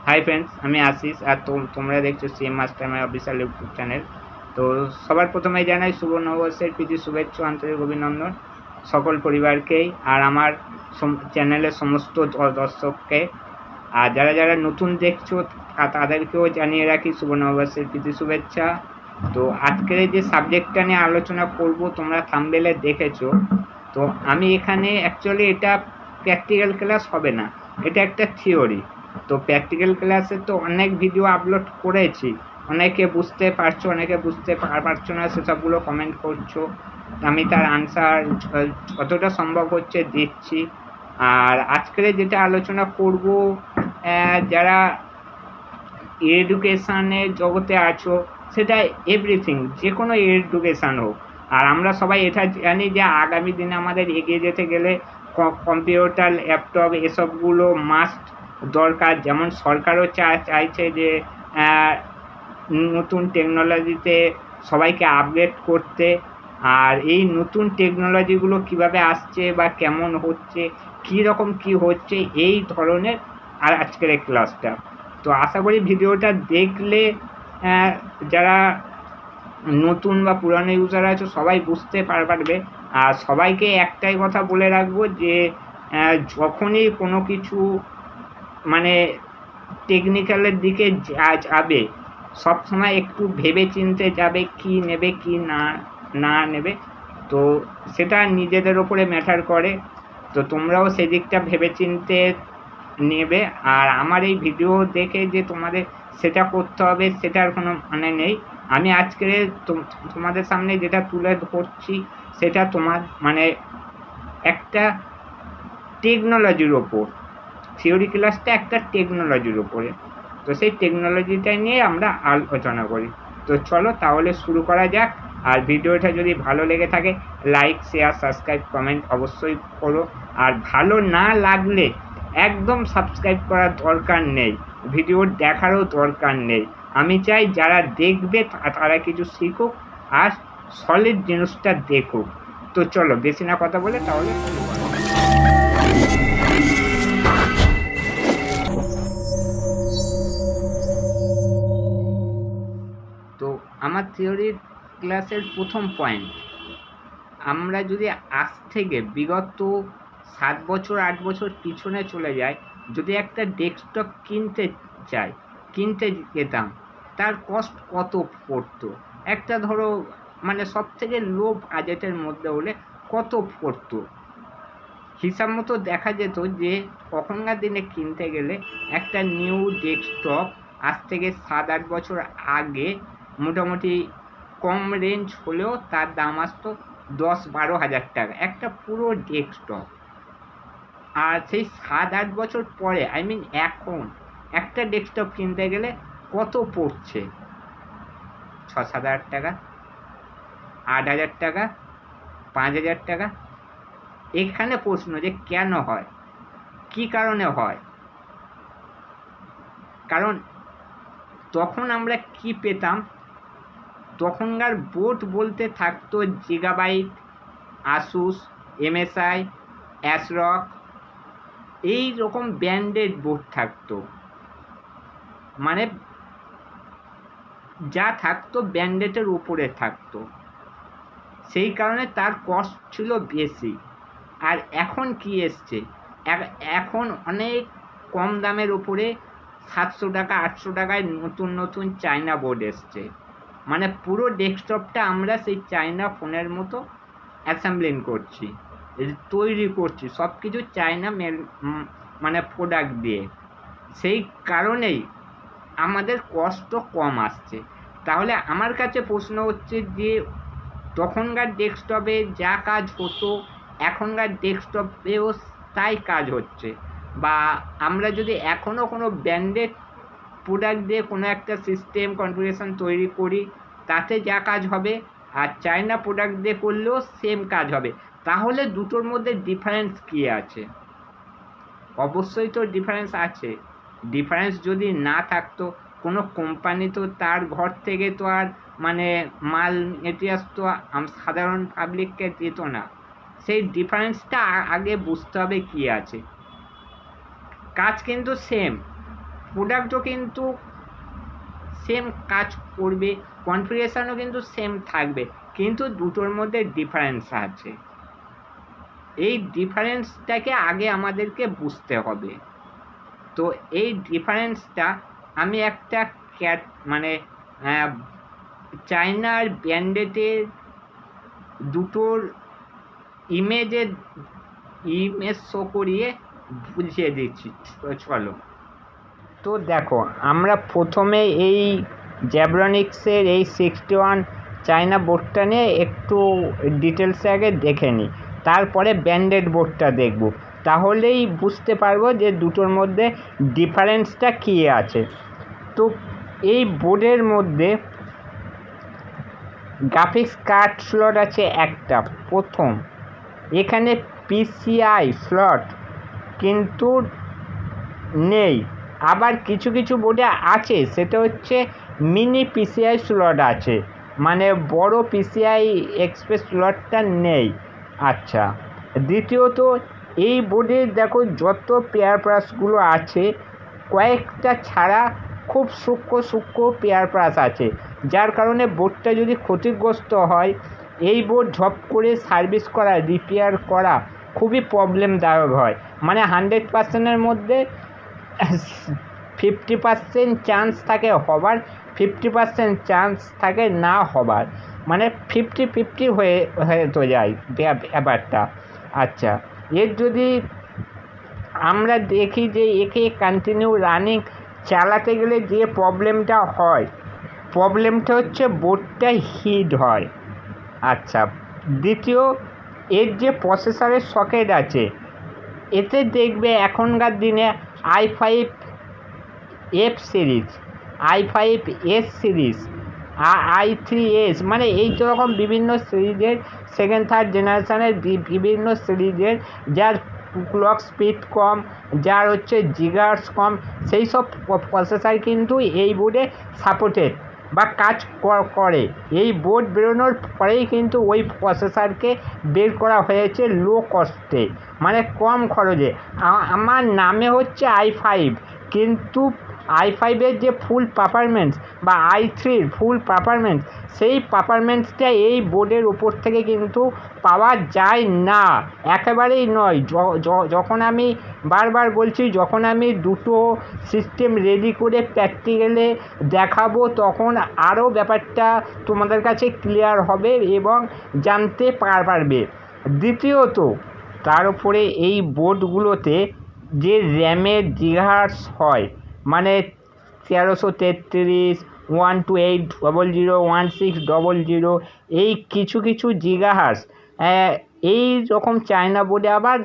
Hi friends, আমি আশিস আর তোমরা দেখছো সিএম মাস্টার মাই অফিসিয়াল ইউটিউব চ্যানেল। তো সবার প্রথমে জানাই শুভ নববর্ষের প্রীতি শুভেচ্ছা, আন্তরিক অভিনন্দন সকল পরিবারকেই আর আমার চ্যানেলের সমস্ত দর্শককে। আর যারা যারা নতুন দেখছো তাদেরকেও জানিয়ে রাখি শুভ নববর্ষের প্রীতি শুভেচ্ছা। তো আজকের যে সাবজেক্টটা নিয়ে আলোচনা করব তোমরা থাম্বনেলে দেখেছো। তো আমি এখানে অ্যাকচুয়ালি এটা প্র্যাকটিক্যাল ক্লাস হবে না, এটা একটা থিওরি। তো প্র্যাকটিক্যাল ক্লাসে তো অনেক ভিডিও আপলোড করেছি, অনেকে বুঝতে পারছো, অনেকে বুঝতে পারছো না, সেসবগুলো কমেন্ট করছো। আমি তার আনসার যতটা সম্ভব হচ্ছে দিচ্ছি। আর আজকের যেটা আলোচনা করব, যারা এডুকেশানের জগতে আছো, সেটা এভরিথিং, যে কোনো এডুকেশান হোক। আর আমরা সবাই এটা জানি যে আগামী দিনে আমাদের এগিয়ে যেতে গেলে কম্পিউটার, ল্যাপটপ এসবগুলো মাস্ট দরকার। যেমন সরকারও চাইছে যে নতুন টেকনোলজিতে সবাইকে আপগ্রেড করতে। আর এই নতুন টেকনোলজিগুলো কিভাবে আসছে বা কেমন হচ্ছে, কী রকম কী হচ্ছে, এই ধরনের আর আজকের এই ক্লাসটা। তো আশা করি ভিডিওটা দেখলে যারা নতুন বা পুরানো ইউজার আছে সবাই বুঝতে পারবে। আর সবাইকে একটাই কথা বলে রাখবো যে যখনই কোনো কিছু মানে টেকনিক্যালের দিকে যাবে, সবসময় একটু ভেবে চিনতে যাবে কি নেবে কি না নেবে। তো সেটা নিজেদের ওপরে ম্যাটার করে। তো তোমরাও সেদিকটা ভেবে চিনতে নেবে। আর আমার এই ভিডিও দেখে যে তোমাদের সেটা করতে হবে সেটার কোনো মানে নেই। আমি আজকে তোমাদের সামনে যেটা তুলে ধরছি সেটা তোমার মানে একটা টেকনোলজির ওপর, থিওরি ক্লাসটা একটা টেকনোলজির ওপরে। তো সেই টেকনোলজিটা নিয়ে আমরা আলোচনা করি। তো চলো তাহলে শুরু করা যাক। আর ভিডিওটা যদি ভালো লেগে থাকে লাইক, শেয়ার, সাবস্ক্রাইব, কমেন্ট অবশ্যই করো। আর ভালো না লাগলে একদম সাবস্ক্রাইব করার দরকার নেই, ভিডিও দেখারও দরকার নেই। আমি চাই যারা দেখবে তারা কিছু শিখুক আর সলিড জিনিসটা দেখুক। তো চলো বেশি না কথা বলে তাহলে শুরু করা। তো আমার থিওরি ক্লাসের প্রথম পয়েন্ট, আমরা যদি আজ থেকে বিগত 7 বছর 8 বছর পিছনে চলে যাই, যদি একটা ডেস্কটপ কিনতে যেতাম, তার কস্ট কত পড়তো? একটা ধরো মানে সব থেকে লো বাজেটের মধ্যে হলে কত পড়তো? হিসাব মতো দেখা যেত যে তখনকার দিনে কিনতে গেলে একটা নিউ ডেস্কটপ আজ থেকে 7-8 বছর আগে মোটামুটি কম রেঞ্জ হলেও তার দাম আসতো 10-12 হাজার টাকা, একটা পুরো ডেস্কটপ। আর সেই 7-8 বছর পরে এখন একটা ডেস্কটপ কিনতে গেলে কত পড়ছে? 6-7 হাজার টাকা, 8 হাজার টাকা, 5 হাজার টাকা। এখানে প্রশ্ন যে কেন হয়, কি কারণে হয়? কারণ তখন আমরা কি পেতাম, তখনকার বোর্ড বলতে থাকতো জিগাবাইট, আসুস, এমএসআই, অ্যাসরক, এই রকম ব্র্যান্ডেড বোর্ড থাকতো। মানে যা থাকতো ব্র্যান্ডেডের উপরে থাকতো, সেই কারণে তার কস্ট ছিল বেশি। আর এখন কি এসছে, এখন অনেক কম দামের উপরে 700 টাকা 800 টাকায় নতুন নতুন চায়না বোর্ড এসছে। মানে পুরো ডেস্কটপটা আমরা সেই চায়না ফোনের মতো অ্যাসেম্বলিং করছি, তৈরি করছি, সব কিছু চায়না মানে প্রোডাক্ট দিয়ে। সেই কারণেই আমাদের কষ্ট কম আসছে। তাহলে আমার কাছে প্রশ্ন হচ্ছে যে তখনকার ডেস্কটপে যা কাজ হতো এখনকার ডেস্কটপেও তাই কাজ হচ্ছে। বা আমরা যদি এখনও কোনো ব্র্যান্ডেড প্রোডাক্ট দিয়ে কোনো একটা সিস্টেম কনফিগারেশন তৈরি করি, তাতে যা কাজ হবে আর চায়না প্রোডাক্ট দিয়ে করলেও সেম কাজ হবে। তাহলে দুটোর মধ্যে ডিফারেন্স কী আছে? অবশ্যই তো ডিফারেন্স আছে। ডিফারেন্স যদি না থাকতো কোনো কোম্পানি তো তার ঘর থেকে তো আর মানে মাল মেটেরিয়ালস তো সাধারণ পাবলিককে দিত না। সেই ডিফারেন্সটা আগে বুঝতে হবে কী আছে। কাজ কিন্তু সেম, প্রোডাক্টও কিন্তু সেম কাজ করবে, কনফিগারেশনও কিন্তু সেম থাকবে, কিন্তু দুটোর মধ্যে ডিফারেন্স আছে। এই ডিফারেন্সটাকে আগে আমাদেরকে বুঝতে হবে। তো এই ডিফারেন্সটা আমি একটা মানে চায়নার ব্র্যান্ডেডের দুটোর ইমেজ শো করিয়ে বুঝিয়ে দিচ্ছি, চলো। তো দেখো, আমরা প্রথমে এই জ্যাব্রনিক্সের এই 61 চায়না বোর্ডটা নিয়ে একটু ডিটেলসে আগে দেখে নিই, তারপরে ব্র্যান্ডেড বোর্ডটা দেখব, তাহলেই বুঝতে পারবো যে দুটোর মধ্যে ডিফারেন্সটা কী আছে। তো এই বোর্ডের মধ্যে গ্রাফিক্স কার্ড স্লট আছে একটা, প্রথম। এখানে পিসিআই স্লট কিন্তু নেই, আবার কিছু কিছু বোর্ডে আছে, সেটা হচ্ছে মিনি পিসিআই স্লট আছে, মানে বড় পিসিআই এক্সপ্রেস স্লটটা নেই। আচ্ছা, দ্বিতীয়ত এই বোর্ডে দেখো যত পেয়ার প্রাসগুলো আছে, কয়েকটা ছাড়া খুব সূক্ষ্ম পেয়ার প্রাস আছে, যার কারণে বোর্ডটা যদি ক্ষতিগ্রস্ত হয়, এই বোর্ড ঝপ করে সার্ভিস করা, রিপেয়ার করা খুবই প্রবলেমদায়ক হয়। মানে 100%-এর মধ্যে 50% চান্স থাকে হবার, 50% চান্স থাকে না হবার, মানে 50-50 হয়ে তো যায় ব্যাপারটা। আচ্ছা, এর যদি আমরা দেখি যে একে কন্টিনিউ রানিং চালাতে গেলে যে প্রবলেমটা হয়, প্রবলেমটা হচ্ছে বোর্ডটা হিট হয়। আচ্ছা, দ্বিতীয়, এর যে প্রসেসরের সকেট আছে, এতে দেখবে এখনকার দিনে i5F series, i5S series, i3S, মানে এই রকম বিভিন্ন সিরিজের সেকেন্ড থার্ড জেনারেশনের বিভিন্ন সিরিজের যার ক্লক স্পিড কম, যার হচ্ছে জিগার্স কম, সেই সব প্রসেসর কিন্তু এই বোর্ডে সাপোর্টেড বা কাজ করে। এই বোর্ড বেরোনোর পরেই কিন্তু ওই প্রসেসরকে বের করা হয়েছে লো কস্টে, মানে কম খরচে। আমার নামে হচ্ছে i5, কিন্তু i5-এর যে ফুল পারফরমেন্স বা i3-র ফুল পারফরমেন্স, সেই পারফরমেন্সটা এই বোর্ডের উপর থেকে কিন্তু পাওয়া যায় না, একেবারেই নয়। যখন আমি বারবার বলছি, যখন আমি দুটো সিস্টেম রেডি করে প্র্যাকটিক্যালে দেখাবো, তখন আরও ব্যাপারটা তোমাদের কাছে ক্লিয়ার হবে এবং জানতে পারবে। দ্বিতীয়ত, তার উপরে এই বোর্ডগুলোতে যে র্যামের জিগাহার্টস হয়, মানে 1333, 12800, 1600, এই কিছু কিছু জিগাহার্টস এই রকম চায়না বোর্ডে আবার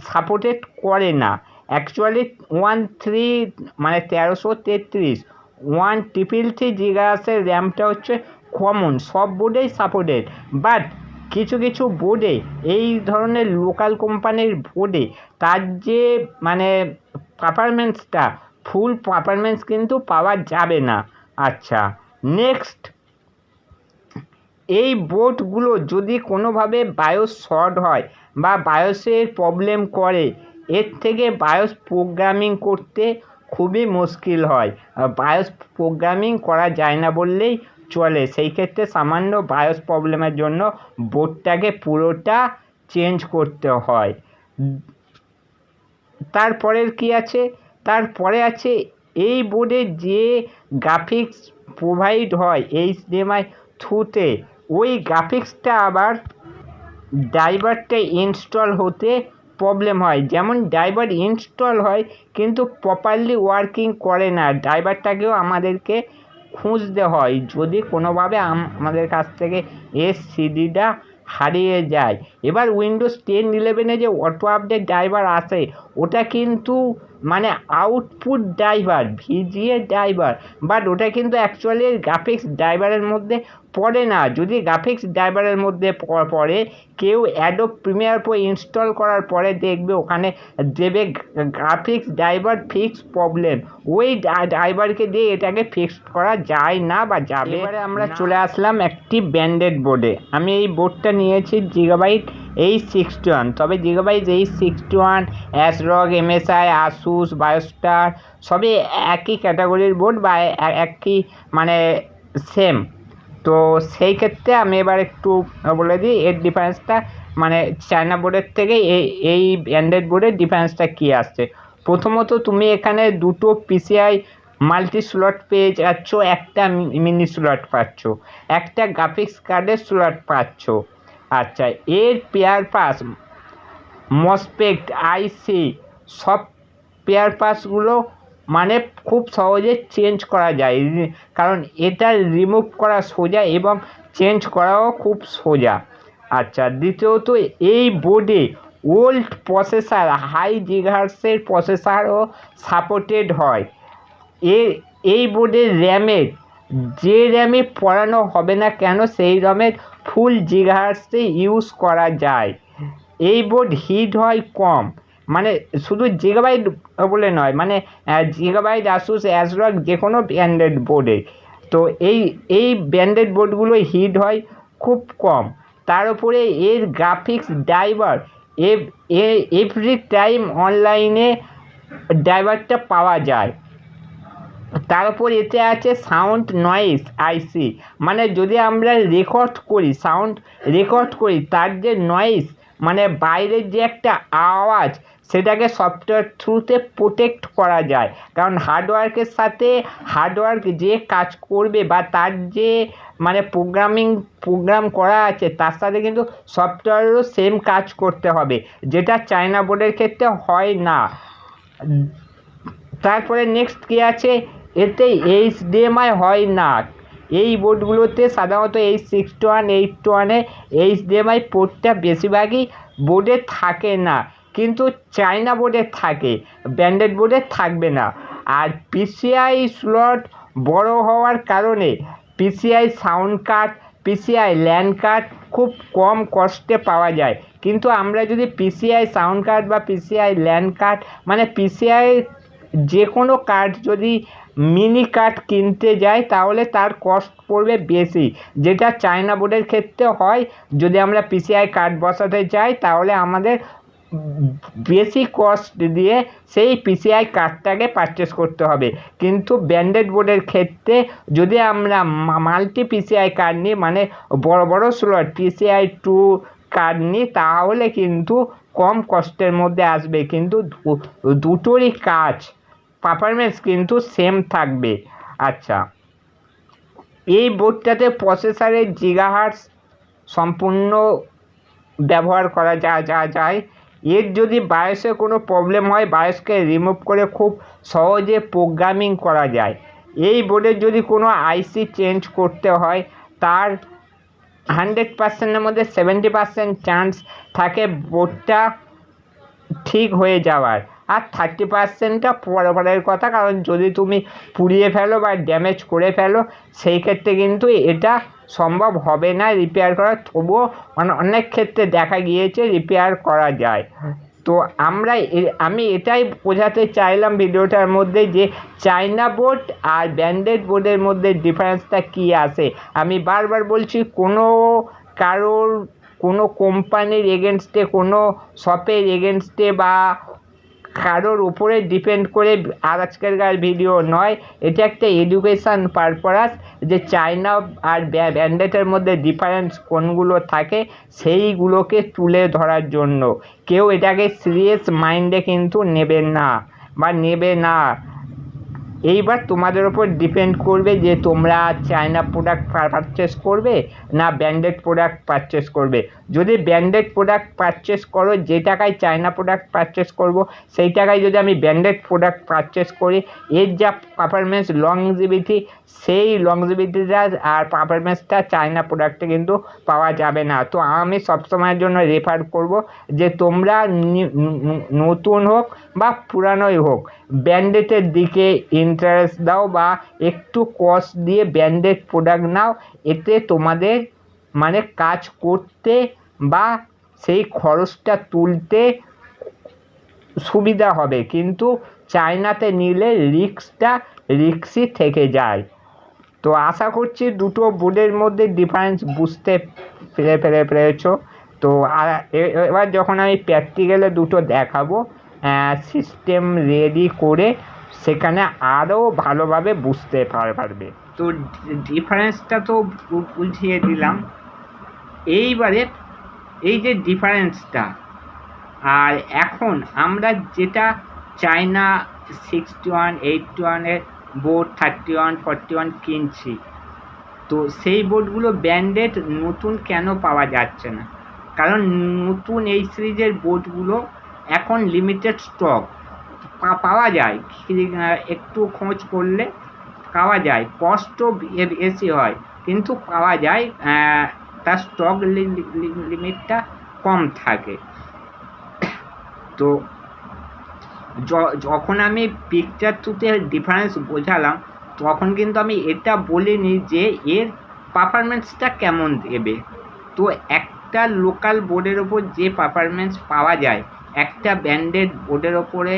সাপোর্টেড করে না। অ্যাকচুয়ালি 13, মানে 1333, 133 জিগাহার্টসের র্যামটা হচ্ছে কমন, সব বোর্ডেই সাপোর্টেড। বাট কিছু কিছু বোর্ডে, এই ধরনের লোকাল কোম্পানির বোর্ডে, তার যে মানে পারফরমেন্সটা, ফুল পারফরমেন্স কিন্তু পাওয়া যাবে না। আচ্ছা, নেক্সট, এই বোর্ডগুলো যদি কোনোভাবে বায়োস শর্ট হয় বা বায়োসের প্রবলেম করে, এর থেকে বায়োস প্রোগ্রামিং করতে খুবই মুশকিল হয়, বায়োস প্রোগ্রামিং করা যায় না বললেই চলে। সেই ক্ষেত্রে সামান্য বায়োস প্রবলেমের জন্য বোর্ডটাকে পুরোটা চেঞ্জ করতে হয়। তারপরের কি আছে, তারপরে আছে এই বোর্ডে যে গ্রাফিক্স প্রোভাইড হয় HDMI থ্রুতে, ওই গ্রাফিক্সটা আবার ড্রাইভারটা ইনস্টল হতে প্রবলেম হয়। যেমন ড্রাইভার ইনস্টল হয় কিন্তু প্রপারলি ওয়ার্কিং করে না, ড্রাইভারটাকেও আমাদেরকে খুঁজতে হয় যদি কোনোভাবে আমাদের কাছ থেকে সিডিটা হারিয়ে যায়। এবার উইন্ডোজ 10-11-এ যে অটো আপডেট ড্রাইভার আসে, ওটা কিন্তু মানে output driver, VGA driver, but ওটা কিন্তু অ্যাকচুয়ালি গ্রাফিক্স ড্রাইভারের মধ্যে পড়ে না। যদি গ্রাফিক্স ড্রাইভারের মধ্যে পড়ে, কেউ অ্যাডোব প্রিমিয়ার প্রো ইনস্টল করার পরে দেখবে ওখানে দেবে গ্রাফিক্স ড্রাইভার ফিক্স প্রবলেম, ওই ড্রাইভারকে দিয়ে এটাকে ফিক্স করা যায় না বা যাবে। এবারে আমরা চলে আসলাম একটি ব্র্যান্ডেড বোর্ডে। আমি এই বোর্ডটা নিয়েছি জিগাবাইট H61, তবে জিগাবাইট H61, অ্যাসরগ, MSI, আসুস, বায়োস্টার সবই একই ক্যাটাগরির বোর্ড বা একই মানে সেম। তো সেই ক্ষেত্রে আমি এবার একটু বলে দিই এর ডিফারেন্সটা, মানে চায়না বোর্ডের থেকে এই অ্যান্ড্রয়েড বোর্ডের ডিফারেন্সটা কী আসছে। প্রথমত তুমি এখানে দুটো পিসিআই মাল্টি স্লট পেয়ে যাচ্ছ, একটা মিনি স্লট পাচ্ছ, একটা গ্রাফিক্স কার্ডের স্লট পাচ্ছ। আচ্ছা, এর পেয়ার পাস, মসপেক্ট, আইসি সব পেয়ার পাসগুলো মানে খুব সহজে চেঞ্জ করা যায়, কারণ এটা রিমুভ করা সোজা এবং চেঞ্জ করাও খুব সোজা। আচ্ছা, দ্বিতীয়ত এই বোর্ডে ওল্ড প্রসেসর, হাই জিগাহার্টসের প্রসেসরও সাপোর্টেড হয়। এই বোর্ডের র্যামের যে র্যামে পড়ানো হবে না কেন সেই র্যামের ফুল জিগাহার্টসে ইউজ করা যায়। এই বোর্ড হিট হয় কম, মানে শুধু জিগাবাইট বলে নয়, মানে জিগাবাইট, আসুস, অ্যাসরগ যে কোনো ব্র্যান্ডেড বোর্ডে। তো এই ব্র্যান্ডেড বোর্ডগুলো হিট হয় খুব কম। তার উপরে এর গ্রাফিক্স ড্রাইভার এভরি টাইম অনলাইনে ড্রাইভারটা পাওয়া যায়। তার উপর এতে আছে সাউন্ড নয়েজ আইসি, মানে যদি আমরা সাউন্ড রেকর্ড করি তার যে নয়েজ মানে বাইরের যে একটা আওয়াজ সেটাকে সফটওয়্যার থ্রুতে প্রোটেক্ট করা যায়, কারণ হার্ডওয়্যারের সাথে হার্ডওয়্যার যে কাজ করবে বা তার যে মানে প্রোগ্রাম করা আছে তার সাথে কিন্তু সফটওয়্যারেরও সেম কাজ করতে হবে, যেটা চায়না বোর্ডের ক্ষেত্রে হয় না। তারপরে নেক্সট কী আছে, এতে HDMI হয় না। এই বোর্ডগুলোতে সাধারণত H61, H81-এ HDMI পোর্টটা বেশিরভাগই বোর্ডে থাকে না, কিন্তু চায়না বোর্ডে থাকে, ব্র্যান্ডেড বোর্ডে থাকবে না। আর PCI স্লট বড় হওয়ার কারণে PCI sound card, PCI land card খুব কম কস্টে পাওয়া যায়। কিন্তু আমরা যদি PCI সাউন্ড কার্ড বা PCI ল্যান্ড কার্ড মানে PCI যে কোনো কার্ড যদি মিনি কার্ড কিনতে যাই তাহলে তার কস্ট পড়বে বেশি, যেটা চায়না বোর্ডের ক্ষেত্রে হয়। যদি আমরা PCI কার্ড বসাতে চাই তাহলে আমাদের বেশি কস্ট দিয়ে সেই PCI কার্ডটাকে পারচেস করতে হবে। কিন্তু ব্র্যান্ডেড বোর্ডের ক্ষেত্রে যদি আমরা মাল্টি PCI কার্ড নিই, মানে বড় বড় স্লট PCI 2 কার্ড নিই, তাহলে কিন্তু কম কস্টের মধ্যে আসবে, কিন্তু দুটোরই কাজ পারফরমেন্স কিন্তু সেম থাকবে। আচ্ছা, এই বোর্ডটাতে প্রসেসরের জিগাহার্টস সম্পূর্ণ ব্যবহার করা যায়। এর যদি বায়োসে কোনো প্রবলেম হয় বায়োসকে রিমুভ করে খুব সহজে প্রোগ্রামিং করা যায়। এই বোর্ডের যদি কোনো আইসি চেঞ্জ করতে হয় তার 100%-এর মধ্যে 70% চান্স থাকে বোর্ডটা ঠিক হয়ে যাওয়ার, আর 30%টা পরের কথা, কারণ যদি তুমি পুড়িয়ে ফেলো বা ড্যামেজ করে ফেলো সেই ক্ষেত্রে কিন্তু এটা সম্ভব হবে না রিপেয়ার করা। তবুও অনেক ক্ষেত্রে দেখা গিয়েছে রিপেয়ার করা যায়। তো আমি এটাই বোঝাতে চাইলাম ভিডিওটার মধ্যে যে চায়না বোর্ড আর ব্র্যান্ডেড বোর্ডের মধ্যে ডিফারেন্সটা কী আছে। আমি বারবার বলছি, কোনো কোম্পানির এগেনস্টে, কোনো শপের এগেনস্টে বা কারোর উপরে ডিপেন্ড করে আজকেরকার ভিডিও নয়। এটা একটা এডুকেশান পারপাস, যে চায়না আর ব্র্যান্ডেডের মধ্যে ডিফারেন্স কোনগুলো থাকে সেইগুলোকে তুলে ধরার জন্য। কেউ এটাকে সিরিয়াস মাইন্ডে কিন্তু নেবে না। এইবার তোমাদের ওপর ডিপেন্ড করবে যে তোমরা চায়না প্রোডাক্ট পারচেস করবে না ব্র্যান্ডেড প্রোডাক্ট পারচেস করবে। যদি ব্র্যান্ডেড প্রোডাক্ট পারচেস করো, যে টাকায় চায়না প্রোডাক্ট পারচেস করব সেই টাকায় যদি আমি ব্র্যান্ডেড প্রোডাক্ট পারচেস করি, এর যা পারফরমেন্স লংজিভিটি, সেই লংজিভিটিটা আর পারফরমেন্সটা চায়না প্রোডাক্টে কিন্তু পাওয়া যাবে না। তো আমি সবসময়ের জন্য রেফার করব যে তোমরা নতুন হোক বা পুরানোই হোক ব্র্যান্ডেডের দিকে ইন্টারেস্ট দাও বা একটু কস্ট দিয়ে ব্র্যান্ডেড প্রোডাক্ট নাও। এতে তোমাদের মানে কাজ করতে বা সেই খরচটা তুলতে সুবিধা হবে, কিন্তু চায়নাতে নিলে রিস্কই থেকে যায়। তো আশা করছি দুটো বোর্ডের মধ্যে ডিফারেন্স বুঝতে পেরেছো। তো আর এবার যখন আমি প্র্যাকটিক্যালে দুটো দেখাবো সিস্টেম রেডি করে, সেখানে আরও ভালোভাবে বুঝতে পারবে। তো ডিফারেন্সটা তো বুঝিয়ে দিলাম। এইবারে এই যে ডিফারেন্সটা, আর এখন আমরা যেটা চায়না 61, 81-এর বোর্ড 31, 41 কিনছি, তো সেই বোর্ডগুলো ব্র্যান্ডেড নতুন কেন পাওয়া যাচ্ছে না? কারণ নতুন এই সিরিজের বোর্ডগুলো এখন লিমিটেড স্টক পাওয়া যায়, একটু খোঁজ করলে পাওয়া যায়, কস্টও বেশি হয় কিন্তু পাওয়া যায়, তার স্টক লিমিটটা কম থাকে। তো যখন আমি পিকচার থ্রুতে ডিফারেন্স বোঝালাম, তখন কিন্তু আমি এটা বলিনি যে এর পারফরমেন্সটা কেমন দেবে। তো একটা লোকাল বোর্ডের ওপর যে পারফরমেন্স পাওয়া যায়, একটা ব্র্যান্ডেড বোর্ডের ওপরে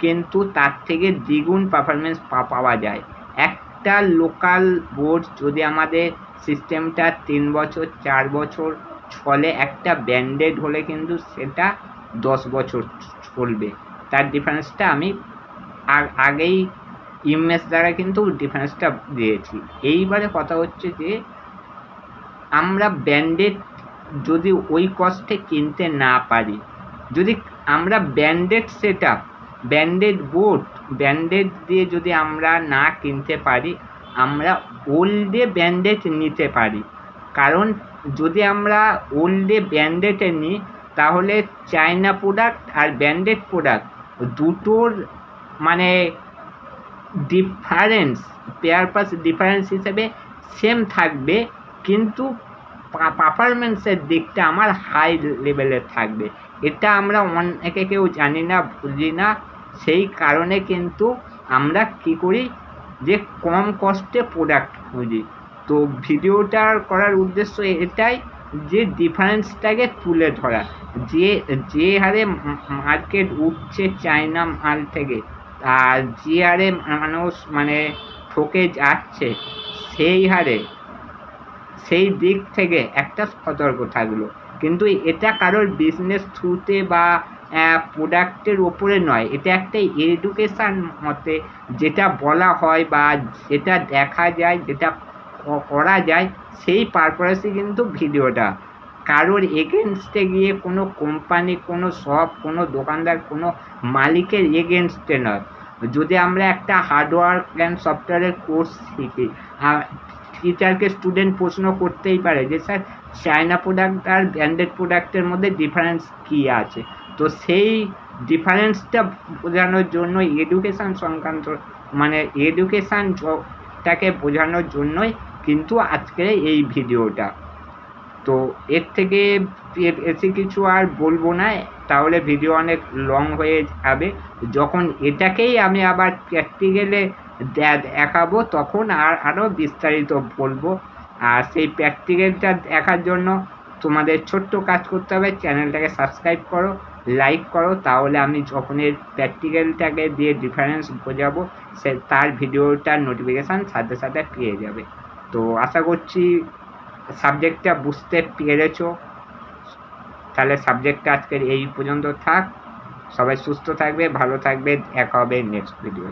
কিন্তু তার থেকে দ্বিগুণ পারফরমেন্স পাওয়া যায়। একটা লোকাল বোর্ড যদি আমাদের সিস্টেমটা 3 বছর 4 বছর চলে, একটা ব্র্যান্ডেড হলে কিন্তু সেটা 10 বছর চলবে। তার ডিফারেন্সটা আমি আগেই ইমেজ দ্বারা কিন্তু ডিফারেন্সটা দিয়েছি। এইবারে কথা হচ্ছে যে আমরা ব্র্যান্ডেড যদি ওই কস্টে কিনতে না পারি, যদি আমরা branded set up, branded board, branded দিয়ে যদি আমরা না কিনতে পারি, আমরা ওল্ডে ব্র্যান্ডেড নিতে পারি। কারণ যদি আমরা ওল্ডে ব্র্যান্ডেডে নিই, তাহলে চায়না প্রোডাক্ট আর ব্র্যান্ডেড প্রোডাক্ট দুটোর মানে ডিফারেন্স হিসেবে সেম থাকবে, কিন্তু পারফরমেন্সের দিকটা আমার হাই লেভেলের থাকবে। এটা আমরা অনেকে কেউ জানি না, বুঝি না, সেই কারণে কিন্তু আমরা কী করি যে কম কস্টে প্রোডাক্ট খুঁজি। তো ভিডিওটা করার উদ্দেশ্য এটাই যে ডিফারেন্সটাকে তুলে ধরা, যে হারে মার্কেট উঠছে চায়না মাল থেকে, আর যে হারে মানুষ ঠকে যাচ্ছে, সেই দিক থেকে একটা সতর্ক থাকলো। কিন্তু এটা কারোর বিজনেস থ্রুতে বা প্রোডাক্টের ওপরে নয়, এটা একটা এডুকেশান মতে যেটা বলা হয় বা যেটা দেখা যায়, যেটা করা যায়, সেই পারপাসে কিন্তু ভিডিওটা। কারোর এগেনস্টে গিয়ে কোনো কোম্পানি, কোনো শপ, কোনো দোকানদার, কোনো মালিকের এগেনস্টে নয়। যদি আমরা একটা হার্ডওয়্যার অ্যান্ড সফটওয়্যারের কোর্স শিখি, টিচারকে স্টুডেন্ট প্রশ্ন করতেই পারে যে স্যার চায়না প্রোডাক্ট আর ব্র্যান্ডেড প্রোডাক্টের মধ্যে ডিফারেন্স কী আছে। তো সেই ডিফারেন্সটা বোঝানোর জন্য এডুকেশান সংক্রান্ত এডুকেশানটাকে বোঝানোর জন্যই কিন্তু আজকের এই ভিডিওটা। তো এর থেকে বেশি কিছু আর বলবো না, তাহলে ভিডিও অনেক লং হয়ে যাবে। যখন এটাকেই আমি আবার প্র্যাকটিক্যালে দেখাবো, তখন আরও বিস্তারিত বলবো। আর সেই প্র্যাকটিক্যালটা দেখার জন্য তোমাদের ছোট্ট কাজ করতে হবে, চ্যানেলটাকে সাবস্ক্রাইব করো, লাইক করো, তাহলে আমি যখন এর প্র্যাকটিক্যালটাকে দিয়ে ডিফারেন্স বোঝাবো, তার ভিডিওটার নোটিফিকেশান সাথে সাথে পেয়ে যাবে। তো আশা করছি সাবজেক্টটা বুঝতে পেরেছো। তাহলে সাবজেক্টটা আজকের এই পর্যন্ত থাক। সবাই সুস্থ থাকবে, ভালো থাকবে, দেখা হবে নেক্সট ভিডিও।